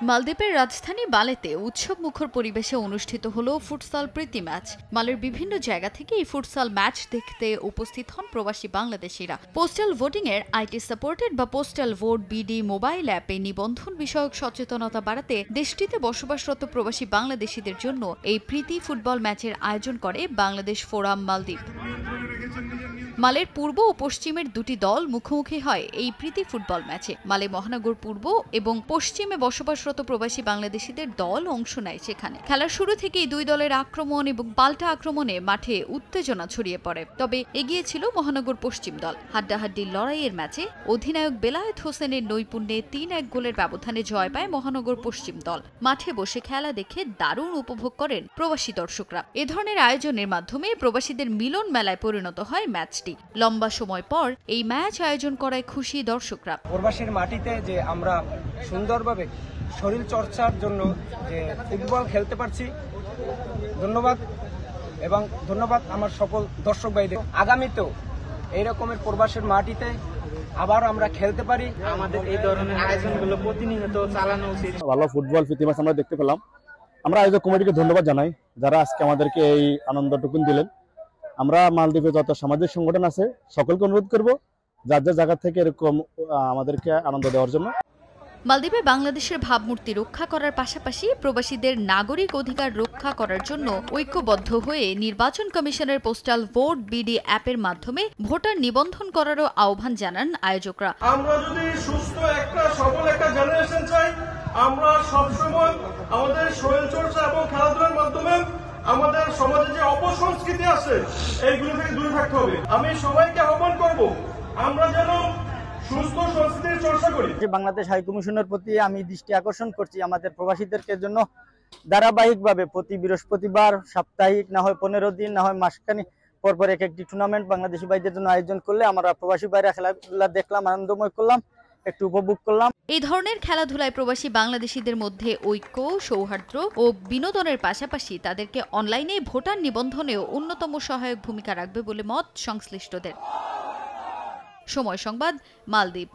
মালদ্বীপের রাজধানী বালেতে উৎসব মুখর পরিবেশে অনুষ্ঠিত হলো ফুটসাল প্রীতি ম্যাচ। মালের বিভিন্ন জায়গা থেকে এই ফুটসাল ম্যাচ দেখতে উপস্থিত হন প্রবাসী বাংলাদেশিরা। পোস্টাল ভোটিং এর আইটি সাপোর্টেড বা পোস্টাল ভোট বিডি মোবাইল অ্যাপে নিবন্ধন বিষয়ক সচেতনতা বাড়াতে দেশটিতে বসবাসরত প্রবাসী বাংলাদেশিদের জন্য এই প্রীতি ফুটবল ম্যাচের আয়োজন করে বাংলাদেশ ফোরাম মালদ্বীপ। মালের পূর্ব ও পশ্চিমের দুটি দল মুখোমুখি হয় এই প্রীতি ফুটবল ম্যাচে। মালে মহানগর পূর্ব এবং পশ্চিমে বসবাসরত প্রবাসী বাংলাদেশিদের দল অংশ নেয় সেখানে। খেলার শুরু থেকেই দুই দলের আক্রমণ এবং পাল্টা আক্রমণে মাঠে উত্তেজনা ছড়িয়ে পড়ে। তবে এগিয়ে ছিল মহানগর পশ্চিম দল। হাড্ডাহাড্ডি লড়াইয়ের ম্যাচে অধিনায়ক বেলায়েত হোসেনের নৈপুণ্যে ৩-১ গোলের ব্যবধানে জয় পায় মহানগর পশ্চিম দল। মাঠে বসে খেলা দেখে দারুণ উপভোগ করেন প্রবাসী দর্শকরা। এ ধরনের আয়োজনের মাধ্যমে প্রবাসীদের মিলন মেলায় পরিণত হয় ম্যাচটি। লম্বা সময় পর এই ম্যাচ আয়োজন করায় খুশি দর্শকরা। প্রবাসীর মাটিতে যে আমরা সুন্দরভাবে শরীর চর্চার জন্য যে ফুটবল খেলতে পারছি, ধন্যবাদ এবং ধন্যবাদ আমার সকল দর্শক ভাইদের। আগামীতেও এই রকমের প্রবাসীর মাটিতে আবার আমরা খেলতে পারি। আমাদের এই ধরনের আয়োজনগুলো প্রতিনিয়ত চালানো উচিত। ভালো ফুটবল প্রীতি ম্যাচ আমরা দেখতে পেলাম। আমরা আয়োজক কমিটিকে ধন্যবাদ জানাই যারা আজকে আমাদেরকে এই আনন্দটুকুন দিলেন। আমরা মালদ্বীপে যত সামাজিক সংগঠন আছে সকলকে অনুরোধ করব যার যার জায়গা থেকে এরকম আমাদেরকে আনন্দ দেওয়ার জন্য। মালদ্বীপে বাংলাদেশের ভাবমূর্তি রক্ষা করার পাশাপাশি প্রবাসীদের নাগরিক অধিকার রক্ষা করার জন্য ঐক্যবদ্ধ হয়ে নির্বাচন কমিশনের পোস্টাল ভোট বিডি অ্যাপের মাধ্যমে ভোটার নিবন্ধন করারও আহ্বান জানান আয়োজকরা। আমরা যদি সুস্থ একটা সবল একটা জেনারেশন চাই, আমরা সবসময় আমাদের শরীরচর্চা এবং খেলাধুলার মাধ্যমে আমাদের সমাজে যে অপসংস্কৃতি আছে এইগুলো থেকে দূরে থাকতে হবে। আমি সবাইকে আহ্বান করব আমরা যেন সুস্থ সংস্কৃতির চর্চা করি। বাংলাদেশ হাই কমিশনের প্রতি আমি দৃষ্টি আকর্ষণ করছি আমাদের প্রবাসীদেরকে জন্য ধারাবাহিকভাবে প্রতি বৃহস্পতিবার সাপ্তাহিক না হয় 15 দিন না হয় মাসখানি পরপর একটি টুর্নামেন্ট বাংলাদেশি ভাইদের জন্য আয়োজন করলে আমরা প্রবাসী ভাইরা খেলাধুলা দেখলাম, আনন্দময় করলাম, একটু উপভোগ করলাম। এই ধরনের খেলাধুলায় প্রবাসী বাংলাদেশিদের মধ্যে ঐক্য, সৌহার্দ্য ও বিনোদনের পাশাপাশি তাদেরকে অনলাইনে ভোটার নিবন্ধনেও অন্যতম সহায়ক ভূমিকা রাখবে বলে মত সংশ্লিষ্টদের। সময় সংবাদ, মালদ্বীপ।